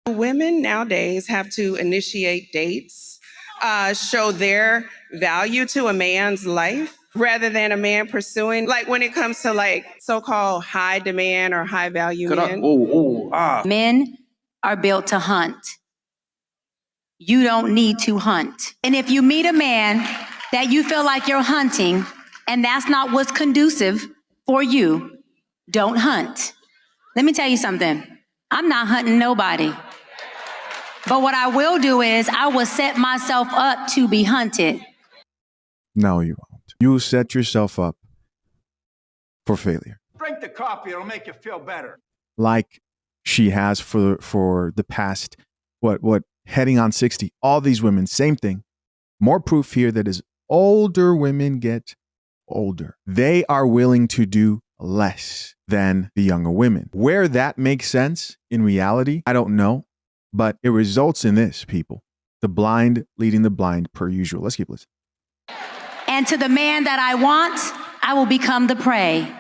Women nowadays have to initiate dates, show their value to a man's life rather than a man pursuing, like when it comes to like so-called high demand or high value men. Men are built to hunt. You don't need to hunt. And if you meet a man that you feel like you're hunting and that's not what's conducive for you, don't hunt. Let me tell you something. I'm not hunting nobody. But what I will do is I will set myself up to be hunted. No, you won't. You will set yourself up for failure. Drink the coffee, it'll make you feel better. Like she has for the past, heading on 60. All these women, same thing. More proof here that as older women get older, they are willing to do less than the younger women. Where that makes sense in reality, I don't know, but it results in this, people. The blind leading the blind per usual. Let's keep listening. And to the man that I want, I will become the prey.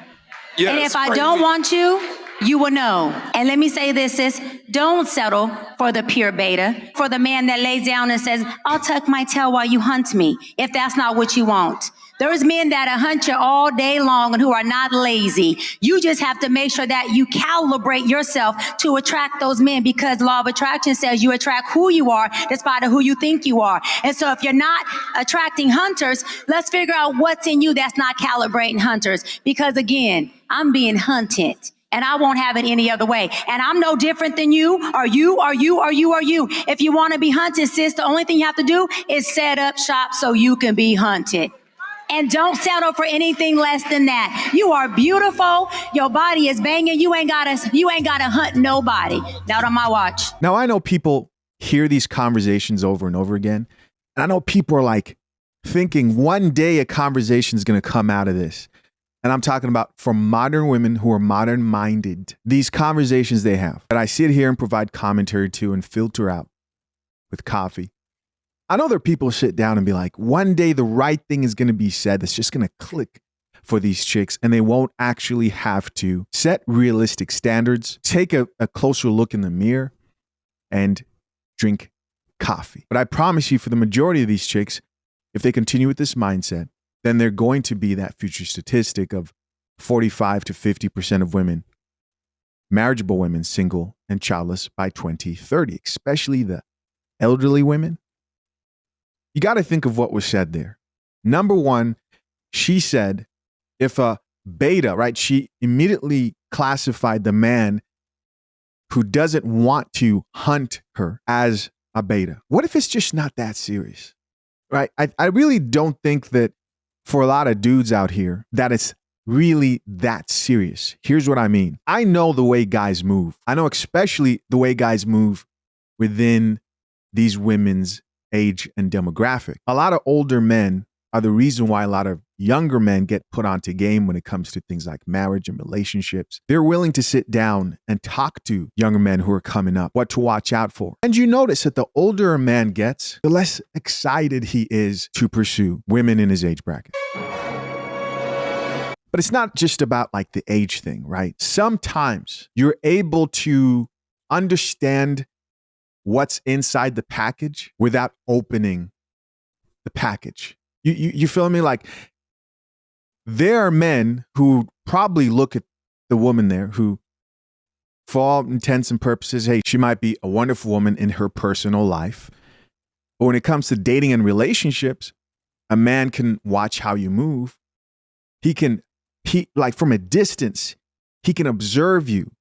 Yeah, and if I don't want you, you will know. And let me say this, sis, don't settle for the pure beta, for the man that lays down and says, I'll tuck my tail while you hunt me, if that's not what you want. There's men that hunt you all day long and who are not lazy. You just have to make sure that you calibrate yourself to attract those men, because law of attraction says you attract who you are despite of who you think you are. And so if you're not attracting hunters, let's figure out what's in you that's not calibrating hunters. Because again, I'm being hunted. And I won't have it any other way. And I'm no different than you, or you, or you, or you, or you. If you want to be hunted, sis, the only thing you have to do is set up shop so you can be hunted. And don't settle for anything less than that. You are beautiful. Your body is banging. You ain't gotta hunt nobody. Not on my watch. Now, I know people hear these conversations over and over again. And I know people are like thinking one day a conversation is going to come out of this. And I'm talking about for modern women who are modern minded, these conversations they have that I sit here and provide commentary to and filter out with coffee. I know there are people who sit down and be like, one day the right thing is going to be said that's just going to click for these chicks, and they won't actually have to set realistic standards, take a closer look in the mirror, and drink coffee. But I promise you, for the majority of these chicks, if they continue with this mindset, then they're going to be that future statistic of 45 to 50% of women, marriageable women, single and childless by 2030, especially the elderly women. You got to think of what was said there. Number one, she said, if a beta, right, she immediately classified the man who doesn't want to hunt her as a beta. What if it's just not that serious, right? I really don't think that for a lot of dudes out here that it's really that serious. Here's what I mean. I know the way guys move. I know especially the way guys move within these women's age and demographic. A lot of older men are the reason why a lot of younger men get put onto game when it comes to things like marriage and relationships. They're willing to sit down and talk to younger men who are coming up, what to watch out for. And you notice that the older a man gets, the less excited he is to pursue women in his age bracket. But it's not just about like the age thing, right? Sometimes you're able to understand what's inside the package without opening the package. You feel me? Like, there are men who probably look at the woman there who, for all intents and purposes, hey, she might be a wonderful woman in her personal life. But when it comes to dating and relationships, a man can watch how you move. He like from a distance, he can observe you.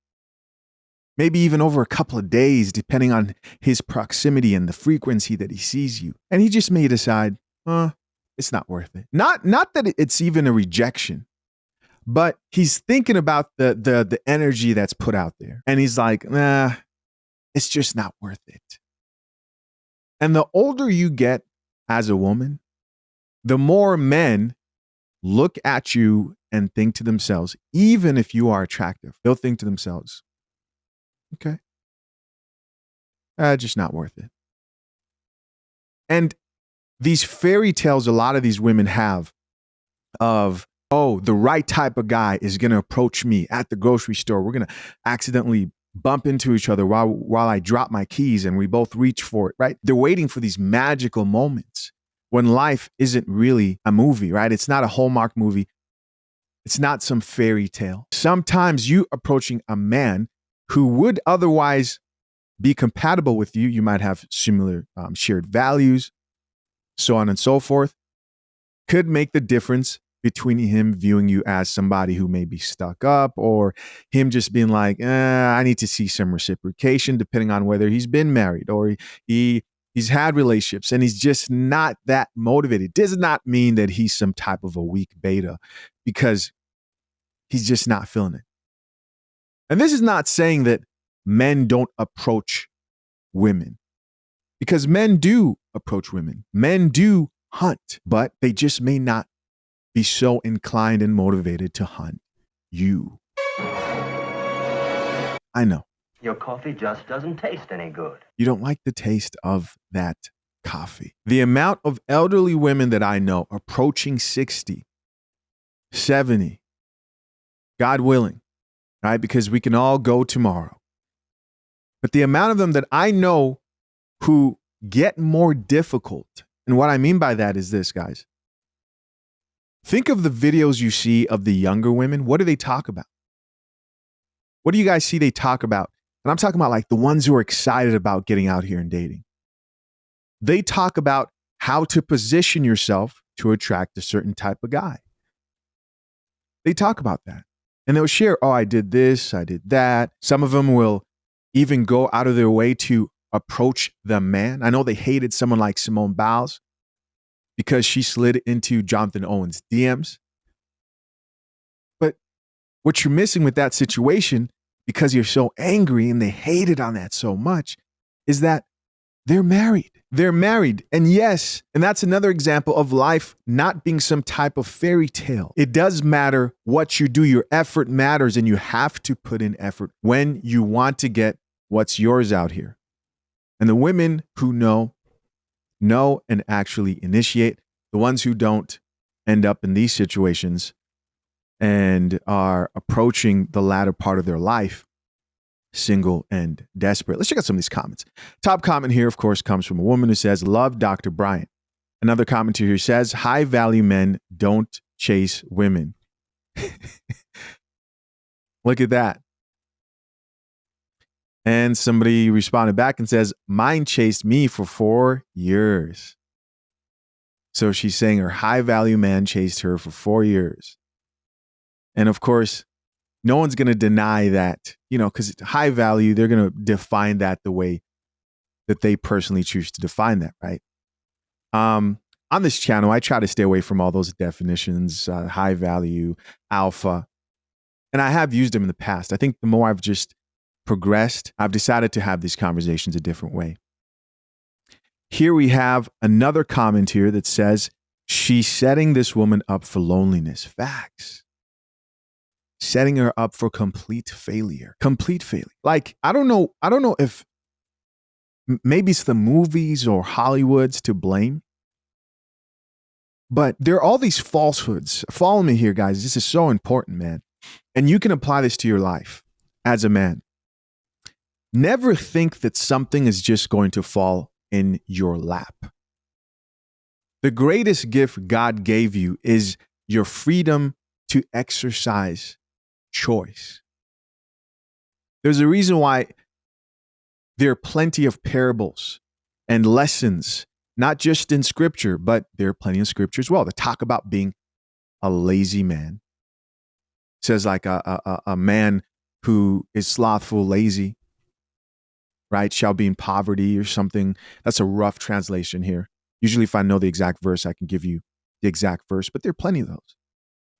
Maybe even over a couple of days, depending on his proximity and the frequency that he sees you. And he just may decide, it's not worth it. Not that it's even a rejection, but he's thinking about the energy that's put out there. And he's like, it's just not worth it. And the older you get as a woman, the more men look at you and think to themselves, even if you are attractive, they'll think to themselves, okay, just not worth it. And these fairy tales a lot of these women have of, oh, the right type of guy is going to approach me at the grocery store. We're going to accidentally bump into each other while I drop my keys and we both reach for it, right? They're waiting for these magical moments when life isn't really a movie, right? It's not a Hallmark movie. It's not some fairy tale. Sometimes you approaching a man who would otherwise be compatible with you, you might have similar shared values, so on and so forth, could make the difference between him viewing you as somebody who may be stuck up or him just being like, I need to see some reciprocation, depending on whether he's been married or he's had relationships and he's just not that motivated. Does not mean that he's some type of a weak beta, because he's just not feeling it. And this is not saying that men don't approach women, because men do approach women. Men do hunt, but they just may not be so inclined and motivated to hunt you. I know. Your coffee just doesn't taste any good. You don't like the taste of that coffee. The amount of elderly women that I know approaching 60, 70, God willing, right? Because we can all go tomorrow. But the amount of them that I know who get more difficult, and what I mean by that is this, guys. Think of the videos you see of the younger women. What do they talk about? What do you guys see they talk about? And I'm talking about like the ones who are excited about getting out here and dating. They talk about how to position yourself to attract a certain type of guy. They talk about that. And they'll share, oh, I did this, I did that. Some of them will even go out of their way to approach the man. I know they hated someone like Simone Biles because she slid into Jonathan Owens' DMs. But what you're missing with that situation, because you're so angry and they hated on that so much, is that they're married. They're married. And yes, and that's another example of life not being some type of fairy tale. It does matter what you do. Your effort matters, and you have to put in effort when you want to get what's yours out here. And the women who know and actually initiate. The ones who don't end up in these situations and are approaching the latter part of their life single and desperate. Let's check out some of these comments. Top comment here, of course, comes from a woman who says, love Dr. Bryant. Another commenter here says, high value men don't chase women. Look at that. And somebody responded back and says, mine chased me for 4 years. So she's saying her high value man chased her for 4 years. And of course, no one's going to deny that, because it's high value, they're going to define that the way that they personally choose to define that, right? On this channel, I try to stay away from all those definitions, high value, alpha. And I have used them in the past. I think the more I've just progressed, I've decided to have these conversations a different way. Here we have another comment here that says, she's setting this woman up for loneliness. Facts. Setting her up for complete failure. Complete failure. Like, I don't know if maybe it's the movies or Hollywood's to blame, but there are all these falsehoods. Follow me here, guys. This is so important, man. And you can apply this to your life as a man. Never think that something is just going to fall in your lap. The greatest gift God gave you is your freedom to exercise choice. There's a reason why there are plenty of parables and lessons, not just in scripture, but there are plenty of scripture as well that talk about being a lazy man. It says like a man who is slothful, lazy, right, shall be in poverty or something. That's a rough translation here. Usually if I know the exact verse, I can give you the exact verse, but there are plenty of those,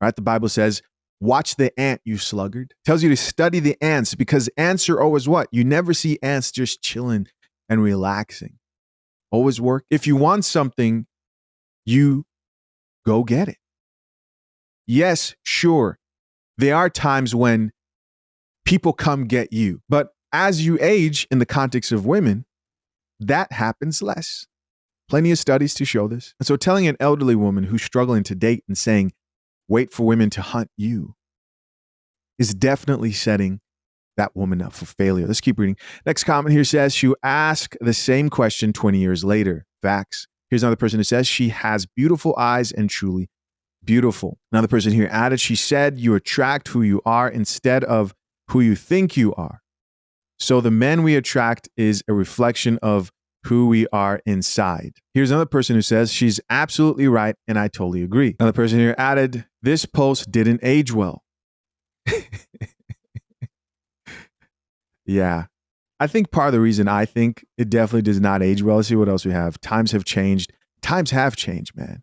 right? The Bible says, watch the ant, you sluggard. Tells you to study the ants, because ants are always what? You never see ants just chilling and relaxing. Always work. If you want something, you go get it. Yes, sure. There are times when people come get you, but as you age in the context of women, that happens less. Plenty of studies to show this. And so telling an elderly woman who's struggling to date and saying, wait for women to hunt you, is definitely setting that woman up for failure. Let's keep reading. Next comment here says, she asked the same question 20 years later. Facts. Here's another person who says, she has beautiful eyes and truly beautiful. Another person here added, she said, you attract who you are instead of who you think you are. So the men we attract is a reflection of who we are inside. Here's another person who says, she's absolutely right, and I totally agree. Another person here added, this post didn't age well. Yeah. I think part of the reason I think it definitely does not age well. Let's see what else we have. Times have changed. Times have changed, man.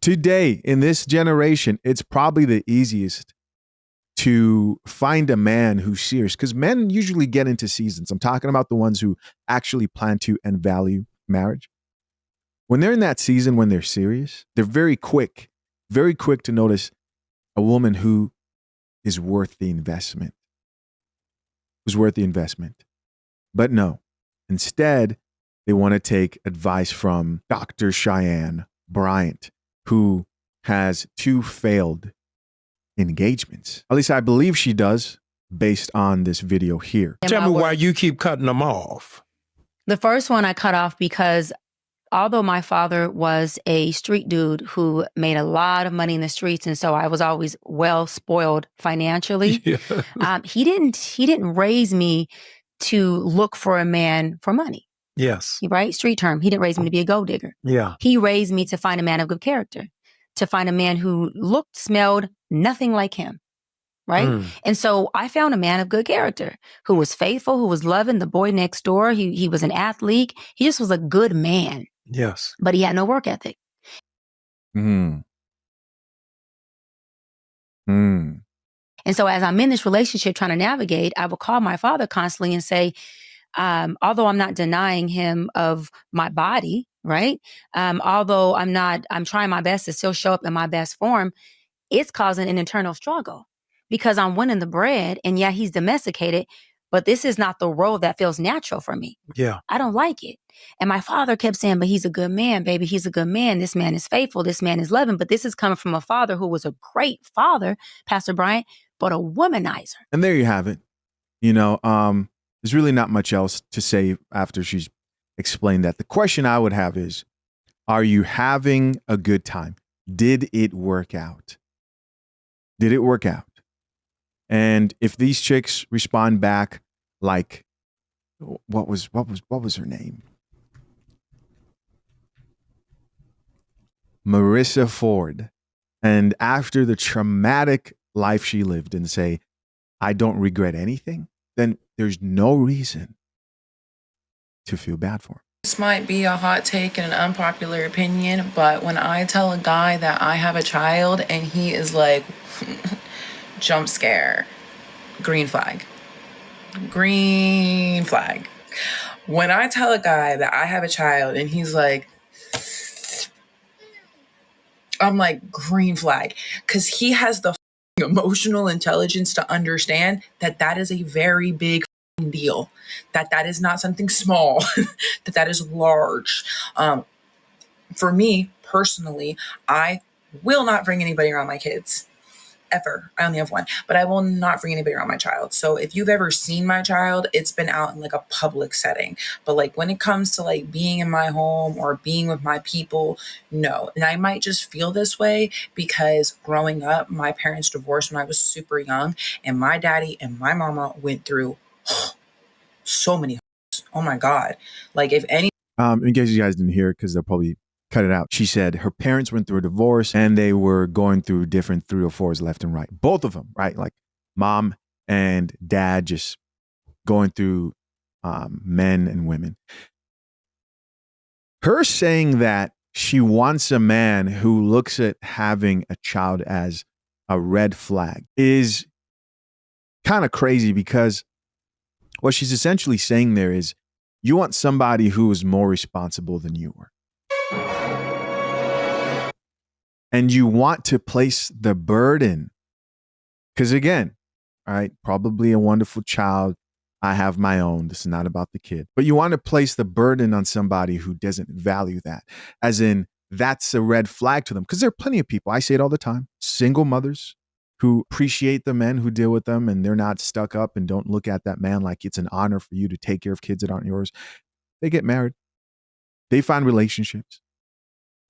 Today, in this generation, it's probably the easiest to find a man who's serious, because men usually get into seasons. I'm talking about the ones who actually plan to and value marriage. When they're in that season, when they're serious, they're very quick to notice a woman who is worth the investment. But no, instead, they want to take advice from Dr. Cheyenne Bryant, who has 2 failed engagements. At least I believe she does, based on this video here. Tell me why you keep cutting them off. The first one I cut off because although my father was a street dude who made a lot of money in the streets, and so I was always well spoiled financially, he didn't raise me to look for a man for money. Yes. Right? Street term. He didn't raise me to be a gold digger. Yeah. He raised me to find a man of good character, to find a man who looked, smelled nothing like him. Right? And so I found a man of good character who was faithful, who was loving, the boy next door. He was an athlete. He just was a good man. Yes. But he had no work ethic. Mm. And so as I'm in this relationship trying to navigate, I will call my father constantly and say, although I'm not denying him of my body, right? Although I'm trying my best to still show up in my best form, it's causing an internal struggle because I'm winning the bread and yeah, he's domesticated, but this is not the role that feels natural for me. Yeah. I don't like it. And my father kept saying, but he's a good man, baby. He's a good man. This man is faithful. This man is loving. But this is coming from a father who was a great father, Pastor Bryant, but a womanizer. And there you have it. You know, there's really not much else to say after she's explained that. The question I would have is, are you having a good time? Did it work out? Did it work out? And if these chicks respond back like, what was her name? Marissa Ford. And after the traumatic life she lived and say, I don't regret anything, then there's no reason to feel bad for him. This might be a hot take and an unpopular opinion, but when I tell a guy that I have a child and he is like, jump scare, green flag. Green flag. When I tell a guy that I have a child and he's like, I'm like, green flag. Because he has the emotional intelligence to understand that that is a very big deal. That is not something small. that is large. For me, personally, I will not bring anybody around my kids. Ever. I only have one, but I will not bring anybody around my child. So if you've ever seen my child, it's been out in like a public setting. But like when it comes to like being in my home or being with my people, no. And I might just feel this way because growing up, my parents divorced when I was super young, and my daddy and my mama went through so many. Oh my God. Like if any. In case you guys didn't hear it, because they'll probably cut it out. She said her parents went through a divorce and they were going through different 304s left and right. Both of them, right? Like mom and dad just going through men and women. Her saying that she wants a man who looks at having a child as a red flag is kind of crazy, because what she's essentially saying there is you want somebody who is more responsible than you are. And you want to place the burden, because again, all right, probably a wonderful child. I have my own. This is not about the kid. But you want to place the burden on somebody who doesn't value that. As in, that's a red flag to them. Because there are plenty of people, I say it all the time, single mothers who appreciate the men who deal with them and they're not stuck up and don't look at that man like it's an honor for you to take care of kids that aren't yours. They get married. They find relationships.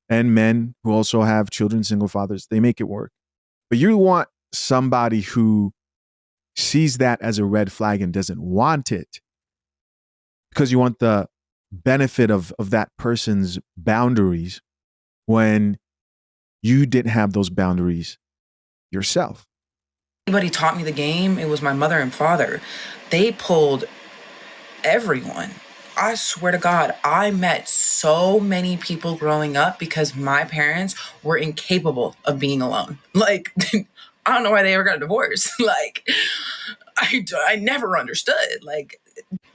And men who also have children, single fathers, they make it work. But you want somebody who sees that as a red flag and doesn't want it because you want the benefit of that person's boundaries when you didn't have those boundaries yourself. Anybody taught me the game, it was my mother and father. They pulled everyone. I swear to God, I met so many people growing up because my parents were incapable of being alone. Like, I don't know why they ever got a divorce. Like, I never understood. Like,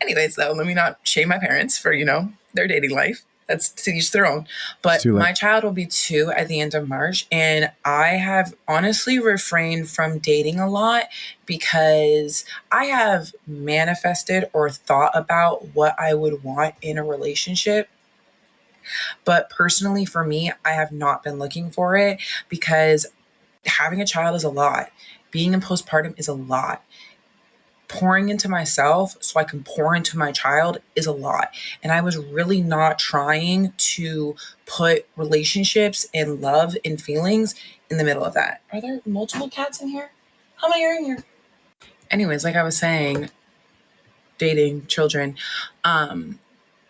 anyways, though, let me not shame my parents for, their dating life. That's to each their own. But my child will be 2 at the end of March. And I have honestly refrained from dating a lot because I have manifested or thought about what I would want in a relationship. But personally, for me, I have not been looking for it because having a child is a lot. Being in postpartum is a lot. Pouring into myself so I can pour into my child is a lot. And I was really not trying to put relationships and love and feelings in the middle of that. Are there multiple cats in here? How many are in here? Anyways, like I was saying, dating, children.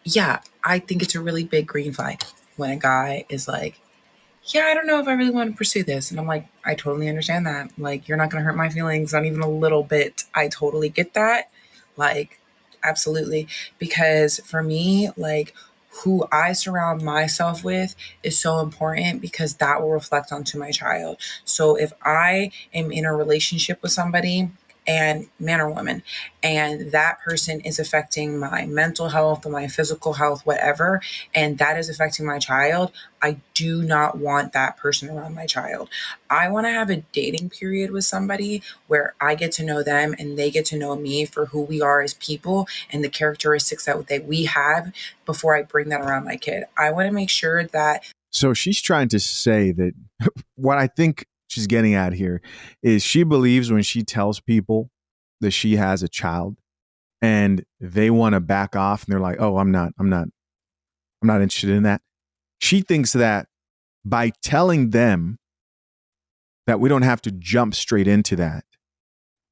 Yeah, I think it's a really big green flag when a guy is like, yeah, I don't know if I really want to pursue this. And I'm like, I totally understand that. Like, you're not going to hurt my feelings, not even a little bit. I totally get that. Like, absolutely. Because for me, like, who I surround myself with is so important because that will reflect onto my child. So if I am in a relationship with somebody, and man or woman, and that person is affecting my mental health or my physical health, whatever, and that is affecting my child, I do not want that person around my child. I want to have a dating period with somebody where I get to know them and they get to know me for who we are as people and the characteristics that we have before I bring that around my kid. I want to make sure that. So she's trying to say that what I think she's getting at here is she believes when she tells people that she has a child and they want to back off and they're like, oh, I'm not interested in that. She thinks that by telling them that we don't have to jump straight into that,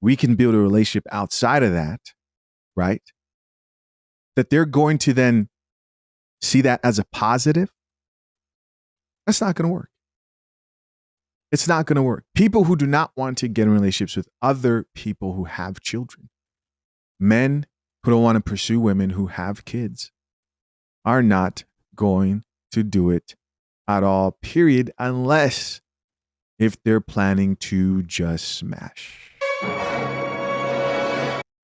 we can build a relationship outside of that, right? That they're going to then see that as a positive. That's not going to work. It's not going to work. People who do not want to get in relationships with other people who have children, men who don't want to pursue women who have kids, are not going to do it at all, period, unless if they're planning to just smash.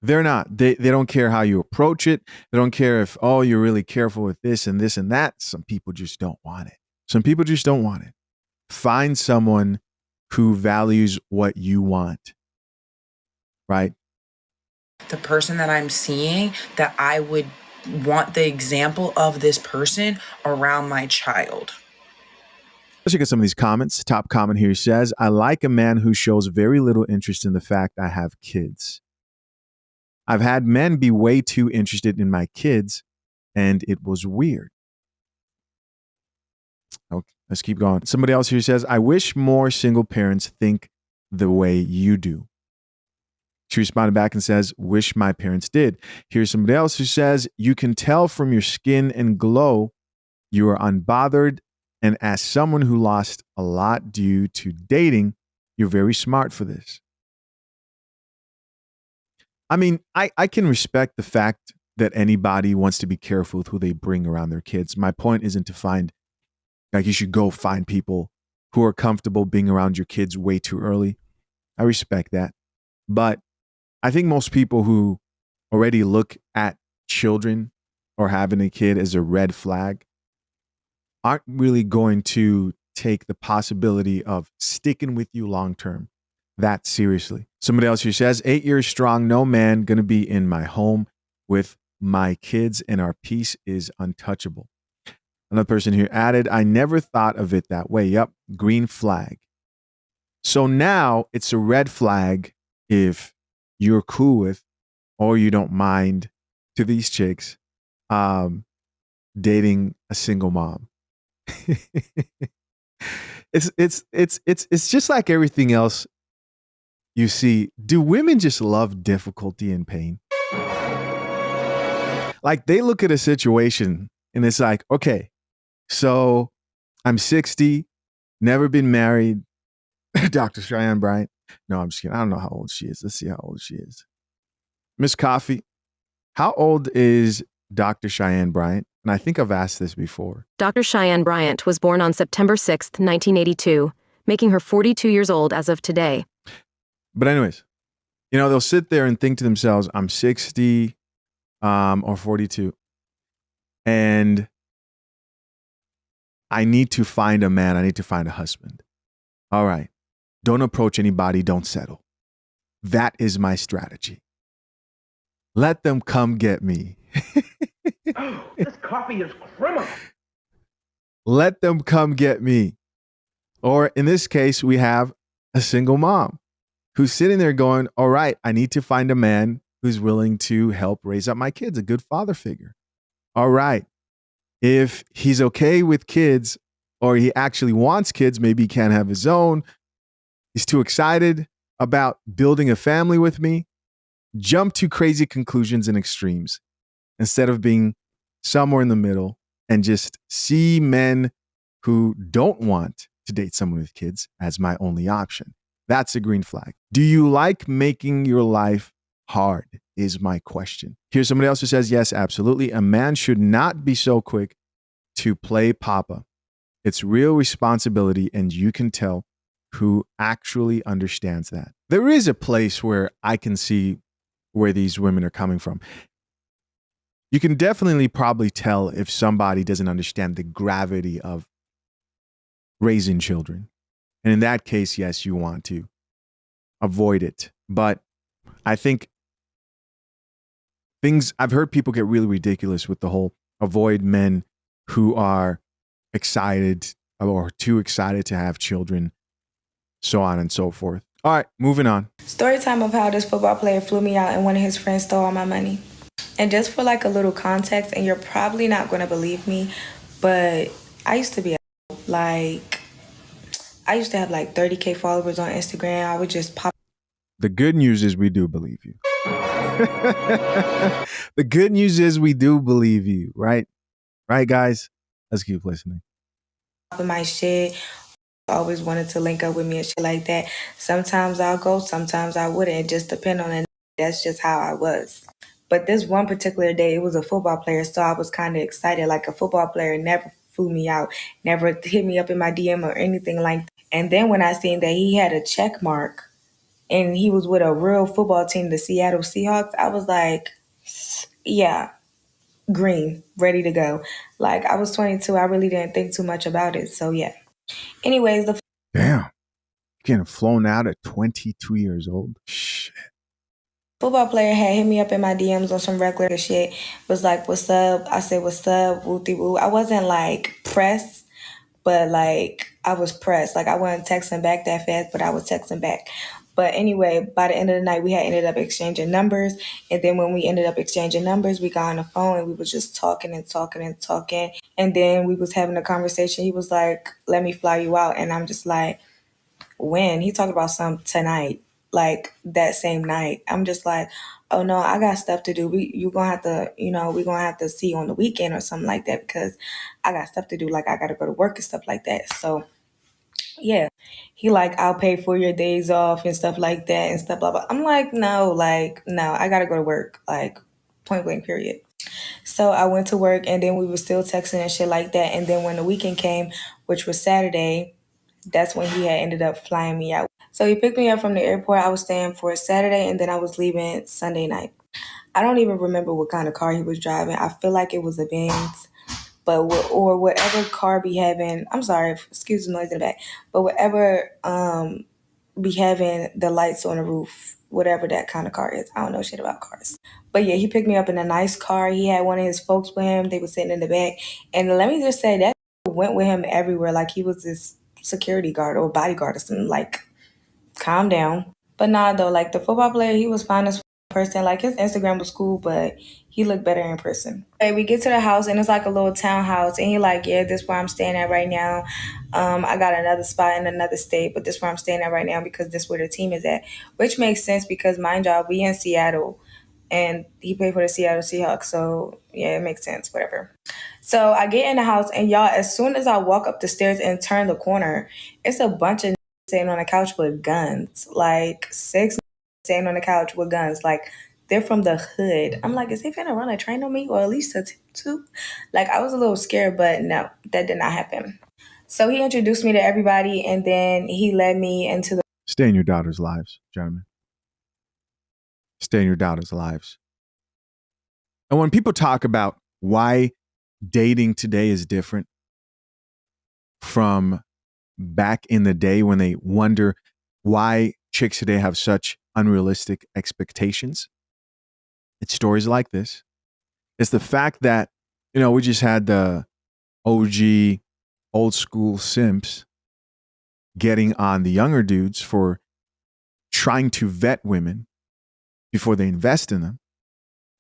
They're not. They don't care how you approach it. They don't care if, oh, you're really careful with this and this and that. Some people just don't want it. Some people just don't want it. Find someone who values what you want, right? The person that I'm seeing, that I would want the example of this person around my child. Let's look at some of these comments. Top comment here says, I like a man who shows very little interest in the fact I have kids. I've had men be way too interested in my kids, and it was weird. Okay, let's keep going. Somebody else here says, I wish more single parents think the way you do. She responded back and says, wish my parents did. Here's somebody else who says, you can tell from your skin and glow you are unbothered. And as someone who lost a lot due to dating, you're very smart for this. I mean, I can respect the fact that anybody wants to be careful with who they bring around their kids. My point isn't to find, like, you should go find people who are comfortable being around your kids way too early. I respect that. But I think most people who already look at children or having a kid as a red flag aren't really going to take the possibility of sticking with you long term that seriously. Somebody else here says, 8 years strong, no man going to be in my home with my kids, and our peace is untouchable. Another person here added, I never thought of it that way. Yep, green flag. So now it's a red flag if you're cool with or you don't mind to these chicks dating a single mom. It's just like everything else you see. Do women just love difficulty and pain? Like they look at a situation and it's like, okay, so I'm 60, never been married. Dr. Cheyenne Bryant. No, I'm just kidding. I don't know how old she is. Let's see how old she is. Miss Coffee, how old is Dr. Cheyenne Bryant? And I think I've asked this before. Dr. Cheyenne Bryant was born on September 6th, 1982, making her 42 years old as of today. But anyways, they'll sit there and think to themselves, I'm 60 or 42. And I need to find a man. I need to find a husband. All right. Don't approach anybody. Don't settle. That is my strategy. Let them come get me. Oh, this coffee is criminal. Let them come get me. Or in this case, we have a single mom who's sitting there going, all right, I need to find a man who's willing to help raise up my kids, a good father figure. All right. If he's okay with kids or he actually wants kids, maybe he can't have his own. He's too excited about building a family with me. Jump to crazy conclusions and extremes instead of being somewhere in the middle and just see men who don't want to date someone with kids as my only option. That's a green flag. Do you like making your life hard is my question. Here's somebody else who says, yes, absolutely. A man should not be so quick to play papa. It's real responsibility, and you can tell who actually understands that. There is a place where I can see where these women are coming from. You can definitely probably tell if somebody doesn't understand the gravity of raising children. And in that case, yes, you want to avoid it. But I think I've heard people get really ridiculous with the whole avoid men who are excited or too excited to have children, so on and so forth. All right, moving on. Story time of how this football player flew me out and one of his friends stole all my money. And just for like a little context, and you're probably not going to believe me, but I used to be I used to have like 30K followers on Instagram. I would just pop. The good news is we do believe you. The good news is we do believe you, right? Right, guys? Let's keep listening. My shit. Always wanted to link up with me and shit like that. Sometimes I'll go, sometimes I wouldn't. It just depend on it. That's just how I was. But this one particular day, it was a football player, so I was kind of excited. Like a football player never flew me out, never hit me up in my DM or anything like that. And then when I seen that he had a check mark and he was with a real football team, the Seattle Seahawks, I was like, yeah, green, ready to go. Like I was 22, I really didn't think too much about it. So yeah. Anyways, damn, getting flown out at 22 years old. Shit. Football player had hit me up in my DMs on some regular shit. Was like, "What's up?" I said, "What's up?" Wooty woo. I wasn't like pressed, but like I was pressed. Like I wasn't texting back that fast, but I was texting back. But anyway, by the end of the night, we had ended up exchanging numbers. And then when we ended up exchanging numbers, we got on the phone and we was just talking and talking and talking. And then we was having a conversation. He was like, "Let me fly you out." And I'm just like, when? He talked about some tonight, like that same night. I'm just like, oh no, I got stuff to do. We're gonna have to, we're gonna have to see on the weekend or something like that because I got stuff to do. Like I gotta go to work and stuff like that. So yeah. He like, I'll pay for your days off and stuff like that and stuff, blah, blah. I'm like, no, I gotta go to work, like point blank period. So I went to work and then we were still texting and shit like that. And then when the weekend came, which was Saturday, that's when he had ended up flying me out. So he picked me up from the airport. I was staying for Saturday and then I was leaving Sunday night. I don't even remember what kind of car he was driving. I feel like it was a Benz, or whatever car be having. I'm sorry, excuse the noise in the back, but whatever be having the lights on the roof, whatever that kind of car is. I don't know shit about cars. But yeah, he picked me up in a nice car. He had one of his folks with him. They were sitting in the back. And let me just say that went with him everywhere. Like he was this security guard or bodyguard or something. Like calm down. But nah, though, like the football player, he was fine as person. Like his Instagram was cool, but he looked better in person. Okay, we get to the house and it's like a little townhouse, and he like, yeah, this is where I'm staying at right now. I got another spot in another state, but this is where I'm staying at right now because this is where the team is at, which makes sense because mind y'all, we in Seattle, and he played for the Seattle Seahawks, so yeah, it makes sense. Whatever. So I get in the house, and y'all, as soon as I walk up the stairs and turn the corner, it's a bunch of sitting on the couch with guns, like six sitting on the couch with guns, like they're from the hood. I'm like, is he finna run a train on me, or at least a two? Like I was a little scared, but no, that did not happen. So he introduced me to everybody, and then he led me into the. Stay in your daughter's lives, gentlemen. Stay in your daughter's lives. And when people talk about why dating today is different from back in the day, when they wonder why chicks today have such unrealistic expectations, it's stories like this. It's the fact that, we just had the OG old school simps getting on the younger dudes for trying to vet women before they invest in them.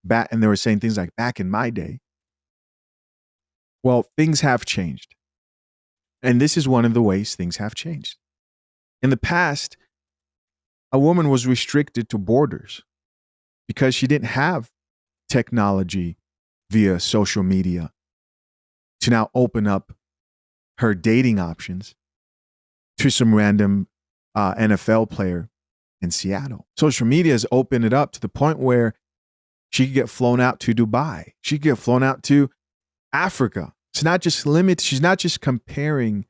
And they were saying things like, back in my day. Well, things have changed. And this is one of the ways things have changed. In the past, a woman was restricted to borders because she didn't have technology via social media to now open up her dating options to some random NFL player in Seattle. Social media has opened it up to the point where she could get flown out to Dubai. She could get flown out to Africa. It's not just limited. She's not just comparing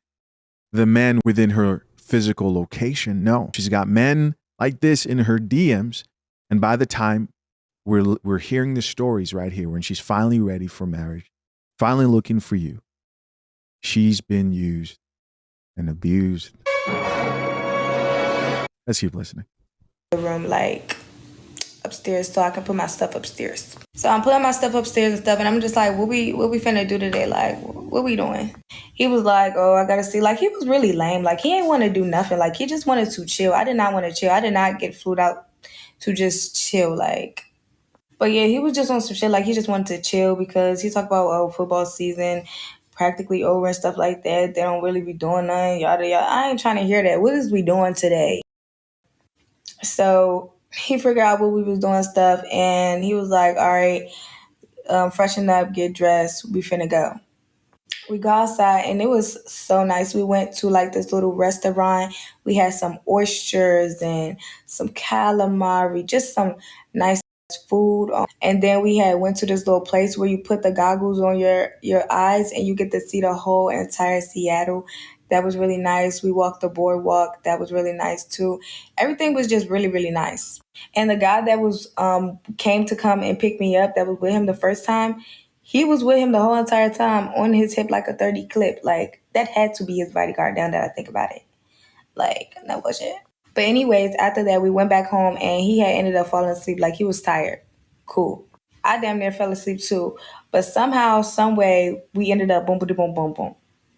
the men within her physical location. No, she's got men like this in her DMs. And by the time we're hearing the stories right here, when she's finally ready for marriage, finally looking for you, she's been used and abused. Let's keep listening. The room, like upstairs, so I can put my stuff upstairs. So I'm putting my stuff upstairs and stuff, and I'm just like, what we finna do today? Like, what we doing? He was like, oh, I gotta see. Like, he was really lame. Like, he ain't want to do nothing. Like, he just wanted to chill. I did not want to chill. I did not get flew out to just chill. Like, but yeah, he was just on some shit. Like, he just wanted to chill because he talked about football season practically over and stuff like that. They don't really be doing nothing. Yada yada. I ain't trying to hear that. What is we doing today? So he figured out what we was doing stuff, and he was like, all right, freshen up, get dressed, we finna go. We go outside, and it was so nice. We went to like this little restaurant. We had some oysters and some calamari, just some nice food. And then we went to this little place where you put the goggles on your eyes and you get to see the whole entire Seattle. That was really nice. We walked the boardwalk. That was really nice too. Everything was just really, really nice. And the guy that was came to come and pick me up, that was with him the first time, he was with him the whole entire time on his hip like a 30 clip. Like, that had to be his bodyguard now that I think about it. Like, no bullshit. But anyways, after that, we went back home, and he had ended up falling asleep. Like, he was tired. Cool. I damn near fell asleep too. But somehow, some way, we ended up boom, boom, boom, boom, boom.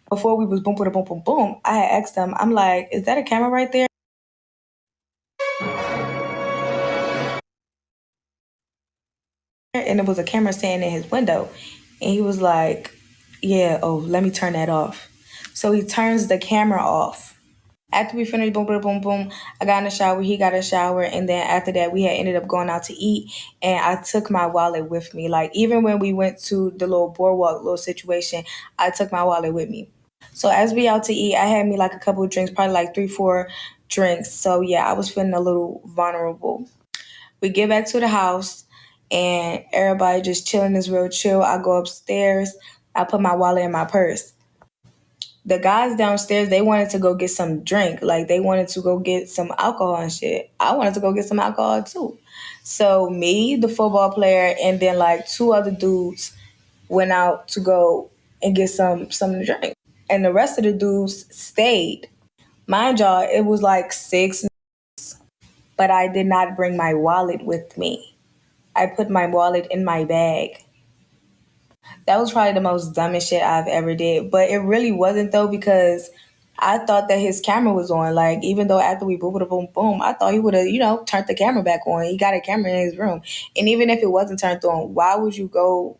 Before we was boom, boom, boom, boom, boom, I had asked him, I'm like, is that a camera right there? And it was a camera standing in his window. And he was like, yeah, oh, let me turn that off. So he turns the camera off. After we finished, boom, boom, boom, boom, I got in the shower, he got a shower, and then after that, we had ended up going out to eat, and I took my wallet with me. Like, even when we went to the little boardwalk little situation, I took my wallet with me. So as we out to eat, I had me like a couple of drinks, probably like 3-4 drinks. So yeah, I was feeling a little vulnerable. We get back to the house, and everybody just chilling is real chill. I go upstairs, I put my wallet in my purse. The guys downstairs, they wanted to go get some drink. Like, they wanted to go get some alcohol and shit. I wanted to go get some alcohol too. So me, the football player, and then like 2 other dudes went out to go and get something to drink. And the rest of the dudes stayed. Mind y'all, it was like 6, but I did not bring my wallet with me. I put my wallet in my bag. That was probably the most dumbest shit I've ever did. But it really wasn't though, because I thought that his camera was on. Like, even though after we boom, boom, boom, boom, I thought he would have, turned the camera back on. He got a camera in his room. And even if it wasn't turned on, why would you go?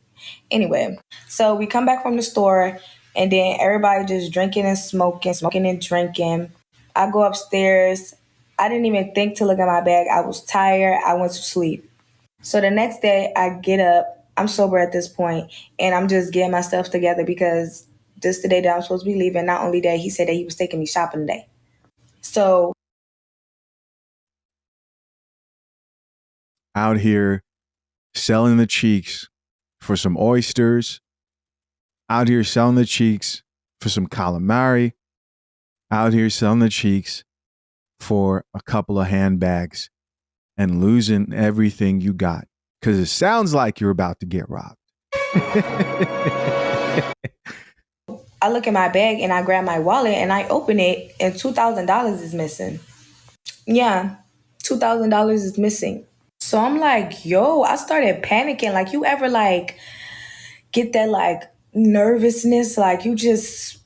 Anyway, so we come back from the store and then everybody just drinking and smoking and drinking. I go upstairs. I didn't even think to look at my bag. I was tired. I went to sleep. So the next day I get up. I'm sober at this point, and I'm just getting my stuff together because this is the day that I'm supposed to be leaving. Not only that, he said that he was taking me shopping today. So out here selling the cheeks for some oysters, out here selling the cheeks for some calamari, out here selling the cheeks for a couple of handbags and losing everything you got because it sounds like you're about to get robbed. I look at my bag and I grab my wallet and I open it and $2,000 is missing. Yeah, $2,000 is missing. So I'm like, yo, I started panicking. Like, you ever like get that like nervousness? Like you just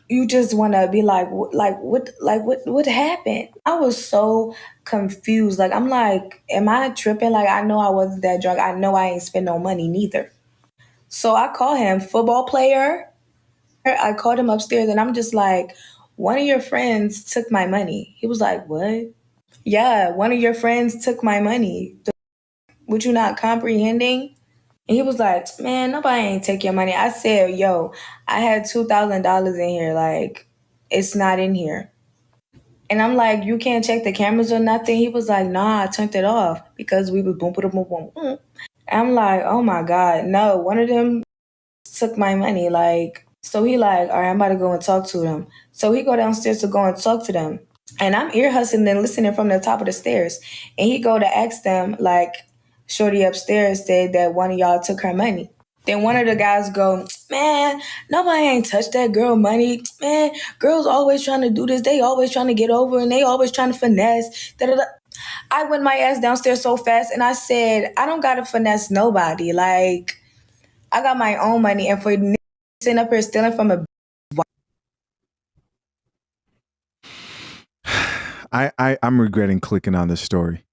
want to be what happened? I was so confused. Like, I'm like, am I tripping? Like, I know I wasn't that drunk. I know I ain't spend no money neither. So I call him, football player. I called him upstairs and I'm just like, one of your friends took my money. He was like, what? Yeah, one of your friends took my money. Would you not comprehending? And he was like, man, nobody ain't take your money. I said, yo, I had $2,000 in here. Like, it's not in here. And I'm like, you can't check the cameras or nothing? He was like, nah, I turned it off because we was boom, boom, boom, boom, boom. I'm like, oh my God, no, one of them took my money. Like, so he like, all right, I'm about to go and talk to them. So he go downstairs to go and talk to them. And I'm ear hustling and listening from the top of the stairs. And he go to ask them, like, shorty upstairs said that one of y'all took her money. Then one of the guys go, man, nobody ain't touched that girl money. Man, girls always trying to do this. They always trying to get over and they always trying to finesse. Da-da-da. I went my ass downstairs so fast and I said, I don't got to finesse nobody. Like, I got my own money. And for sitting up here stealing from a I'm regretting clicking on this story.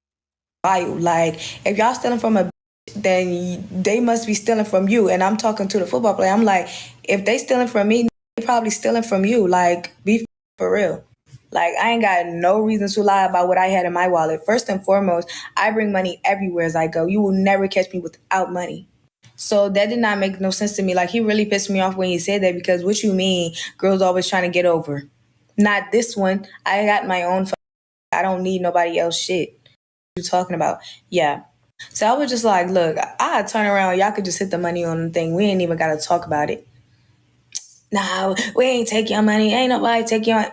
like, if y'all stealing from a then they must be stealing from you. And I'm talking to the football player. I'm like, if they stealing from me, they probably stealing from you. Like, be for real. Like, I ain't got no reason to lie about what I had in my wallet. First and foremost, I bring money everywhere as I go. You will never catch me without money. So that did not make no sense to me. Like, he really pissed me off when he said that because what you mean, girls always trying to get over. Not this one. I got my own. I don't need nobody else shit. What you talking about? Yeah. So I was just like, look, I'd turn around. Y'all could just hit the money on the thing. We ain't even got to talk about it. Nah, we ain't take your money. Ain't nobody take your money.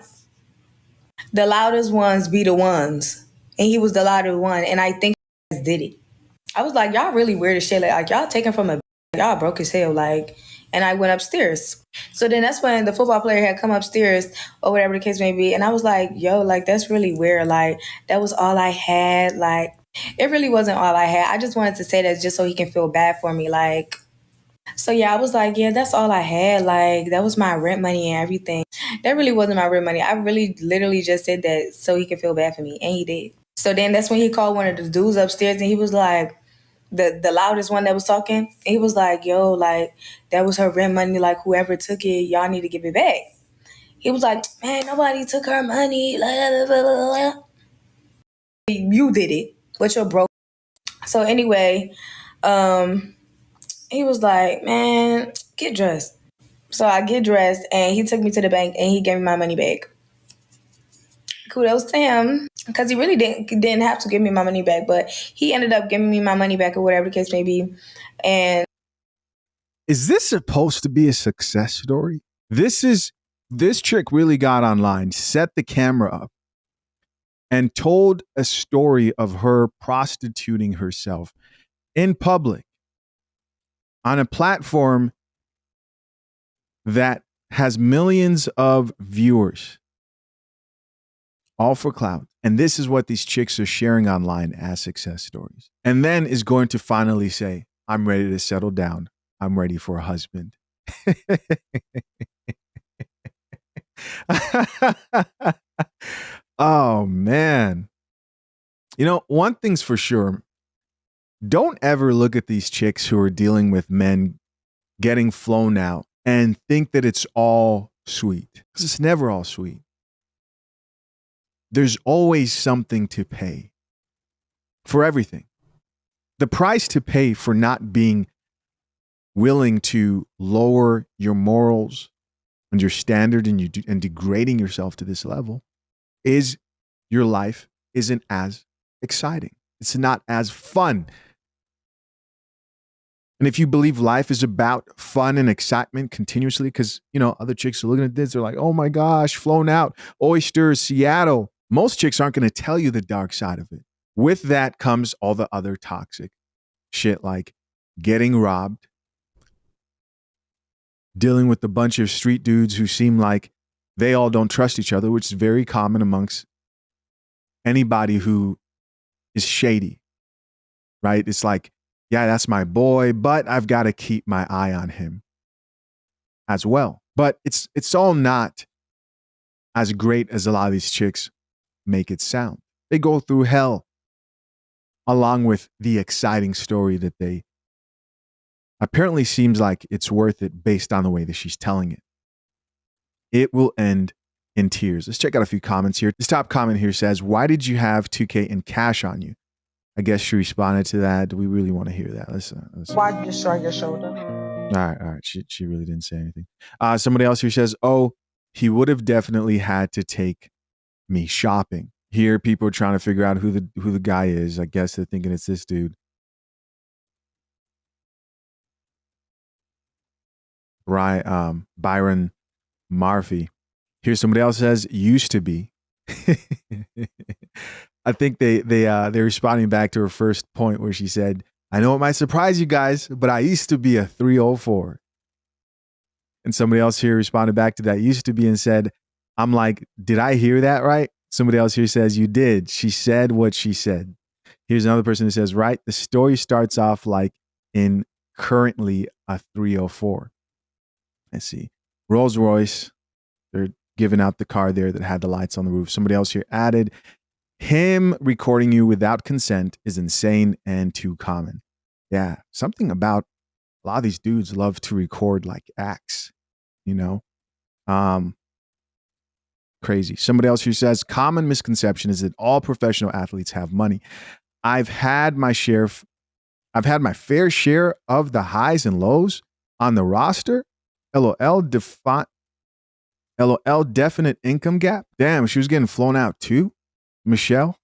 The loudest ones be the ones. And he was the louder one. And I think he did it. I was like, y'all really weird as shit. Like y'all taking from a, y'all broke as hell. Like, and I went upstairs. So then that's when the football player had come upstairs or whatever the case may be. And I was like, yo, like, that's really weird. Like, that was all I had. Like, it really wasn't all I had. I just wanted to say that just so he can feel bad for me. Like, so yeah, I was like, yeah, that's all I had. Like, that was my rent money and everything. That really wasn't my rent money. I really literally just said that so he could feel bad for me. And he did. So then that's when he called one of the dudes upstairs and he was like, the loudest one that was talking, and he was like, yo, like, that was her rent money. Like, whoever took it, y'all need to give it back. He was like, man, nobody took her money. You did it, but you're broke. So anyway, he was like, man, get dressed. So I get dressed and he took me to the bank and he gave me my money back. Kudos to him, because he really didn't have to give me my money back, but he ended up giving me my money back or whatever the case may be. And is this supposed to be a success story? This chick really got online, set the camera up, and told a story of her prostituting herself in public on a platform that has millions of viewers, all for clout. And this is what these chicks are sharing online as success stories. And then is going to finally say, I'm ready to settle down. I'm ready for a husband. Oh, man. You know, one thing's for sure. Don't ever look at these chicks who are dealing with men getting flown out and think that it's all sweet. Because it's never all sweet. There's always something to pay for everything. The price to pay for not being willing to lower your morals and your standard and degrading yourself to this level is your life isn't as exciting. It's not as fun. And if you believe life is about fun and excitement continuously, because, you know, other chicks are looking at this, they're like, oh my gosh, flown out, oysters, Seattle. Most chicks aren't going to tell you the dark side of it. With that comes all the other toxic shit like getting robbed, dealing with a bunch of street dudes who seem like they all don't trust each other, which is very common amongst anybody who is shady, right? It's like, yeah, that's my boy, but I've got to keep my eye on him as well. But it's all not as great as a lot of these chicks make it sound. They go through hell along with the exciting story that they apparently seems like it's worth it based on the way that she's telling it. It will end in tears. Let's check out a few comments here. This top comment here says, why did you have 2K in cash on you? I guess she responded to that. Do we really want to hear that? Listen. Why did you shrug your shoulder? All right. She really didn't say anything. Somebody else here says, oh, he would have definitely had to take me shopping. Here, people are trying to figure out who the guy is. I guess they're thinking it's this dude. Byron Murphy. Here's somebody else says, used to be. I think they're responding back to her first point where she said, I know it might surprise you guys, but I used to be a 304. And somebody else here responded back to that, used to be, and said, I'm like, did I hear that right? Somebody else here says, you did. She said what she said. Here's another person who says, right, the story starts off like in currently a 304. Let's see. Rolls Royce. They're giving out the car there that had the lights on the roof. Somebody else here added, him recording you without consent is insane and too common. Yeah, something about a lot of these dudes love to record like acts, you know? Crazy. Somebody else who says, common misconception is that all professional athletes have money. I've had my fair share of the highs and lows on the roster. LOL, definite income gap. Damn, she was getting flown out too. Michelle?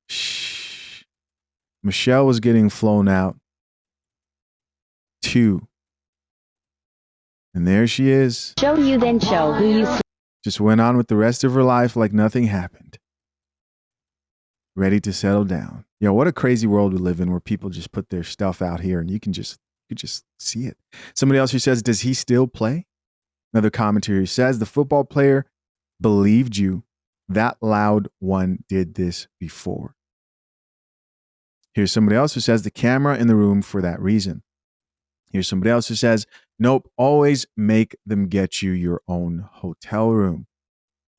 Shh. Michelle was getting flown out too. And there she is. Show you then show who you. Just went on with the rest of her life like nothing happened. Ready to settle down. You know, what a crazy world we live in where people just put their stuff out here and you can just see it. Somebody else who says, does he still play? Another commentator says, the football player believed you. That loud one did this before. Here's somebody else who says, the camera in the room for that reason. Here's somebody else who says, nope, always make them get you your own hotel room.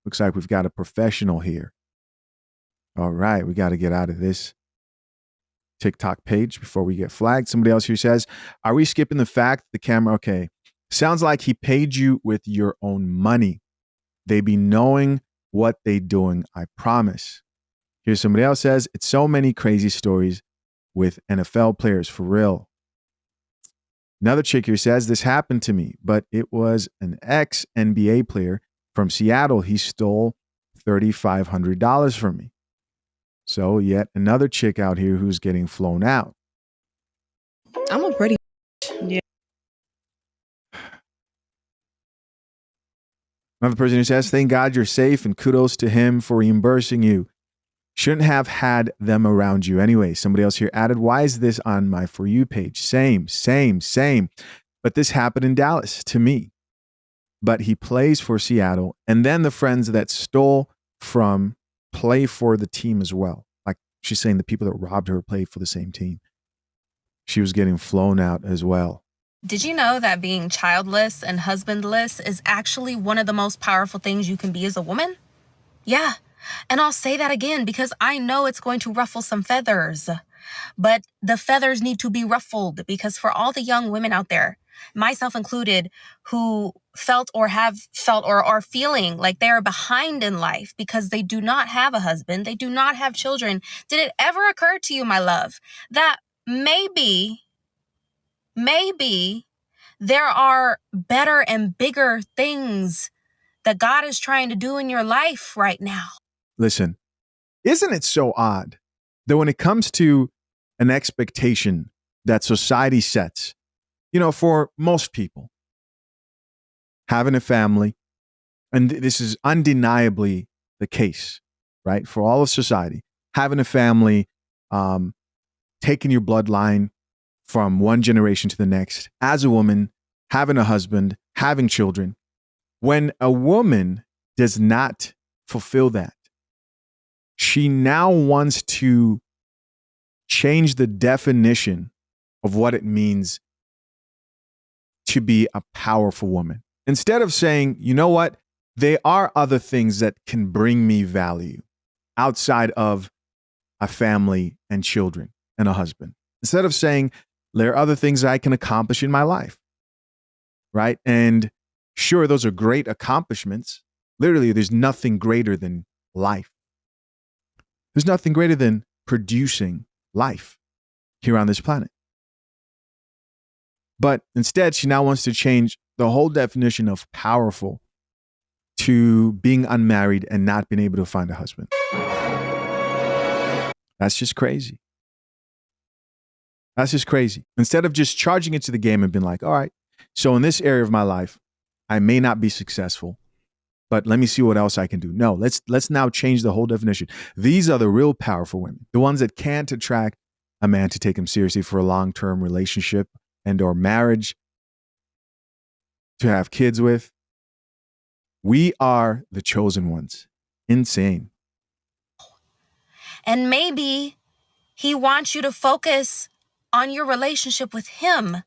Looks like we've got a professional here. All right, we got to get out of this TikTok page before we get flagged. Somebody else here says, are we skipping the fact the camera? Okay, sounds like he paid you with your own money. They be knowing what they doing, I promise. Here's somebody else says, it's so many crazy stories with NFL players, for real. Another chick here says, this happened to me, but it was an ex-NBA player from Seattle. He stole $3,500 from me. So yet another chick out here who's getting flown out. I'm a pretty yeah. Another person who says, thank God you're safe and kudos to him for reimbursing you. Shouldn't have had them around you anyway. Somebody else here added, why is this on my For You page? Same. But this happened in Dallas to me. But he plays for Seattle. And then the friends that stole from play for the team as well. Like she's saying the people that robbed her play for the same team. She was getting flown out as well. Did you know that being childless and husbandless is actually one of the most powerful things you can be as a woman? Yeah. And I'll say that again because I know it's going to ruffle some feathers. But the feathers need to be ruffled because for all the young women out there, myself included, who felt or have felt or are feeling like they are behind in life because they do not have a husband, they do not have children, did it ever occur to you, my love, that maybe there are better and bigger things that God is trying to do in your life right now? Listen, isn't it so odd that when it comes to an expectation that society sets, for most people, having a family, and this is undeniably the case, right? For all of society, having a family, taking your bloodline from one generation to the next, as a woman, having a husband, having children. When a woman does not fulfill that, she now wants to change the definition of what it means to be a powerful woman. Instead of saying, you know what, there are other things that can bring me value outside of a family and children and a husband. Instead of saying, there are other things I can accomplish in my life, right? And sure, those are great accomplishments. Literally, there's nothing greater than life. There's nothing greater than producing life here on this planet. But instead, she now wants to change the whole definition of powerful to being unmarried and not being able to find a husband. That's just crazy. That's just crazy. Instead of just charging into the game and being like, all right, so in this area of my life, I may not be successful, but let me see what else I can do. No, let's now change the whole definition. These are the real powerful women, the ones that can't attract a man to take him seriously for a long-term relationship and or marriage, to have kids with. We are the chosen ones. Insane. And maybe he wants you to focus on your relationship with him.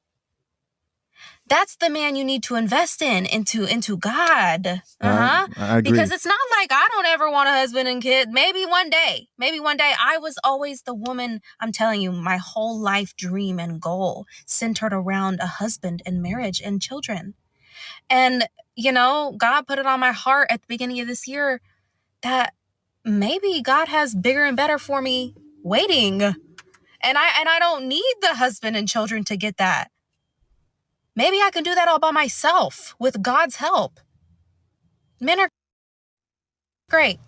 That's the man you need to invest into God. I agree. Because it's not like I don't ever want a husband and kid. Maybe one day. I was always the woman, I'm telling you, my whole life dream and goal centered around a husband and marriage and children. And, God put it on my heart at the beginning of this year that maybe God has bigger and better for me waiting. And I don't need the husband and children to get that. Maybe I can do that all by myself with God's help. Men are great,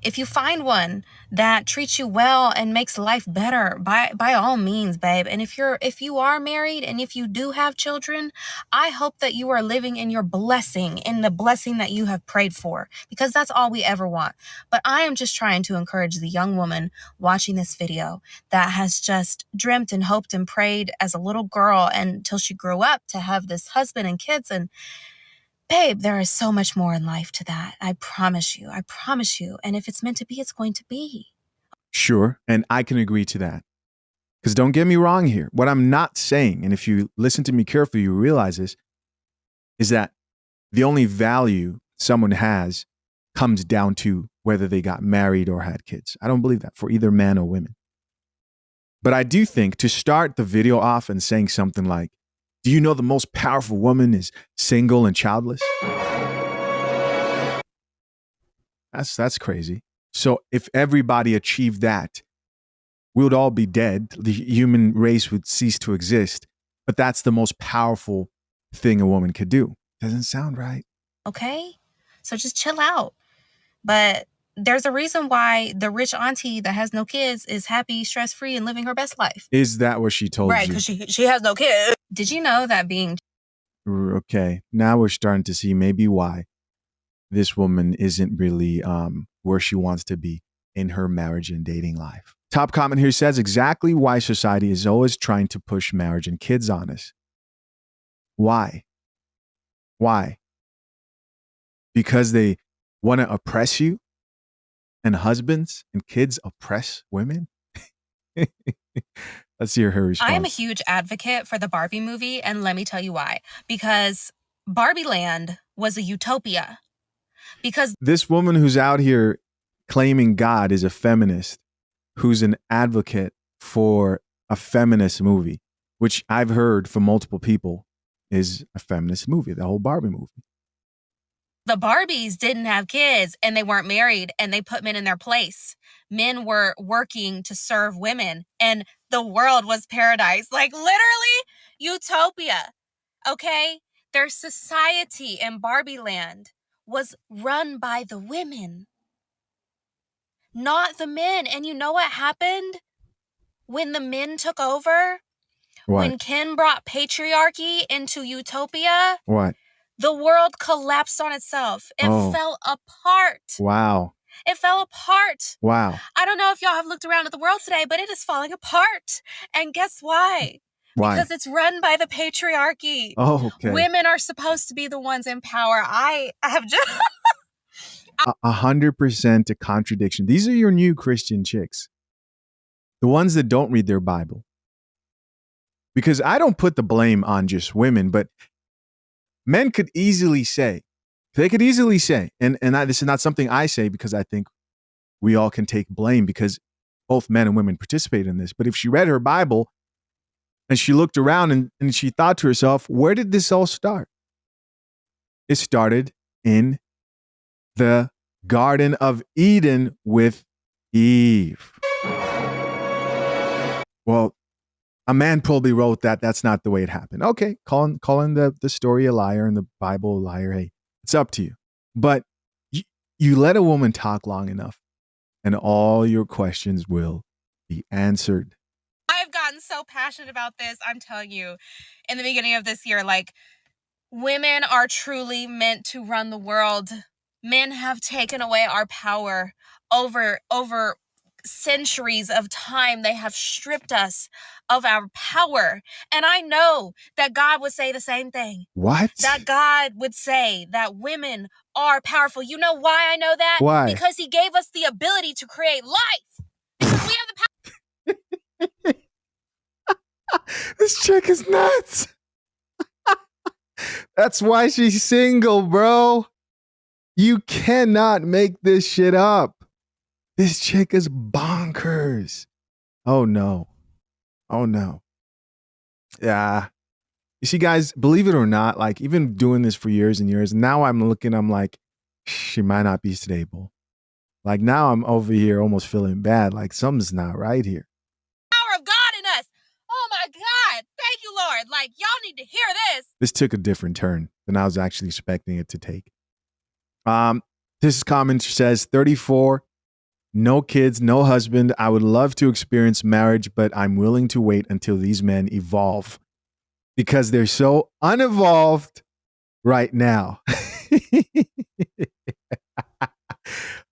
if you find one that treats you well and makes life better, by all means, babe. And if you are married and if you do have children, I hope that you are living in your blessing, in the blessing that you have prayed for, because that's all we ever want. But I am just trying to encourage the young woman watching this video that has just dreamt and hoped and prayed as a little girl until she grew up to have this husband and kids. And babe, there is so much more in life to that. I promise you. And if it's meant to be, it's going to be. Sure. And I can agree to that. Because don't get me wrong here. What I'm not saying, and if you listen to me carefully, you realize this, is that the only value someone has comes down to whether they got married or had kids. I don't believe that for either man or women. But I do think to start the video off and saying something like, do you know the most powerful woman is single and childless? That's crazy. So if everybody achieved that, we would all be dead. The human race would cease to exist. But that's the most powerful thing a woman could do. Doesn't sound right. Okay? So just chill out. But there's a reason why the rich auntie that has no kids is happy, stress-free, and living her best life. Is that what she told you? Right, because she has no kids. Did you know that being... Okay, now we're starting to see maybe why this woman isn't really where she wants to be in her marriage and dating life. Top comment here says exactly why society is always trying to push marriage and kids on us. Why? Because they want to oppress you, and husbands and kids oppress women? Let's hear her response. I am a huge advocate for the Barbie movie, and let me tell you why. Because Barbie Land was a utopia. Because this woman who's out here claiming God is a feminist, who's an advocate for a feminist movie, which I've heard from multiple people is a feminist movie, the whole Barbie movie. the Barbies didn't have kids and they weren't married and they put men in their place. Men were working to serve women and the world was paradise. Like literally utopia. Okay? Their society in Barbie Land was run by the women, not the men. And you know what happened when the men took over? What? When Ken brought patriarchy into utopia? What? The world collapsed on itself. It fell apart. Wow. It fell apart. Wow. I don't know if y'all have looked around at the world today, but it is falling apart. And guess why? Why? Because it's run by the patriarchy. Oh, okay. Women are supposed to be the ones in power. I have just 100% a contradiction. These are your new Christian chicks. The ones that don't read their Bible. Because I don't put the blame on just women, but men could easily say, and this is not something I say because I think we all can take blame because both men and women participate in this. But if she read her Bible and she looked around and she thought to herself, where did this all start? It started in the Garden of Eden with Eve. Well, a man probably wrote that. That's not the way it happened. Okay, calling the story a liar and the Bible a liar. Hey, it's up to you. But you let a woman talk long enough and all your questions will be answered. I've gotten so passionate about this. I'm telling you, in the beginning of this year, like women are truly meant to run the world. Men have taken away our power over centuries of time. They have stripped us of our power. And I know that God would say the same thing. What? That God would say that women are powerful. You know why I know that? Why? Because he gave us the ability to create life. Because we have the power. This chick is nuts. That's why she's single, bro. You cannot make this shit up. This chick is bonkers. Oh no. Yeah. You see, guys, believe it or not, like even doing this for years and years, now I'm like, she might not be stable. Like now I'm over here almost feeling bad. Like something's not right here. Power of God in us. Oh my God. Thank you, Lord. Like y'all need to hear this. This took a different turn than I was actually expecting it to take. This comment says 34, no kids, no husband. I would love to experience marriage, but I'm willing to wait until these men evolve because they're so unevolved right now.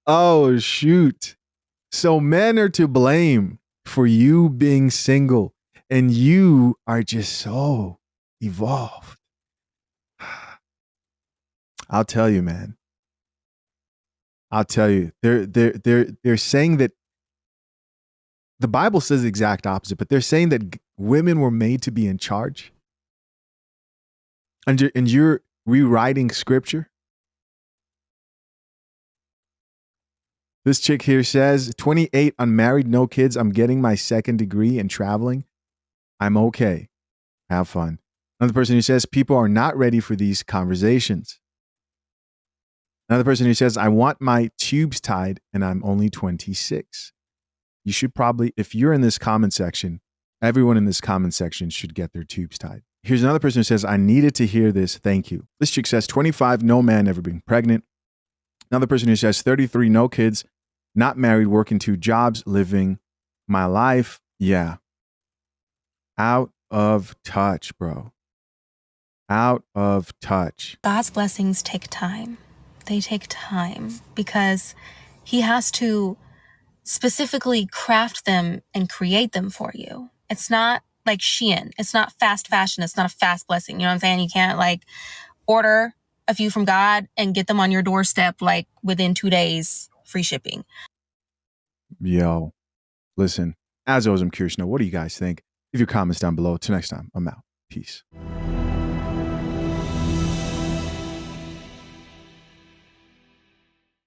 Oh, shoot. So men are to blame for you being single and you are just so evolved. I'll tell you, man. I'll tell you, they're saying that the Bible says the exact opposite, but they're saying that women were made to be in charge. And you're rewriting scripture. This chick here says, 28, unmarried, no kids. I'm getting my second degree and traveling. I'm okay. Have fun. Another person who says, people are not ready for these conversations. Another person who says, I want my tubes tied and I'm only 26. You should probably, if you're in this comment section, everyone in this comment section should get their tubes tied. Here's another person who says, I needed to hear this. Thank you. This chick says, 25, no man ever been pregnant. Another person who says, 33, no kids, not married, working 2 jobs, living my life. Yeah. Out of touch, bro. Out of touch. God's blessings take time. They take time because he has to specifically craft them and create them for you. It's not like Shein. It's not fast fashion. It's not a fast blessing. You know what I'm saying? You can't like order a few from God and get them on your doorstep like within 2 days, free shipping. Yo, listen, as always, I'm curious to know, what do you guys think? Leave your comments down below. Till next time, I'm out. Peace.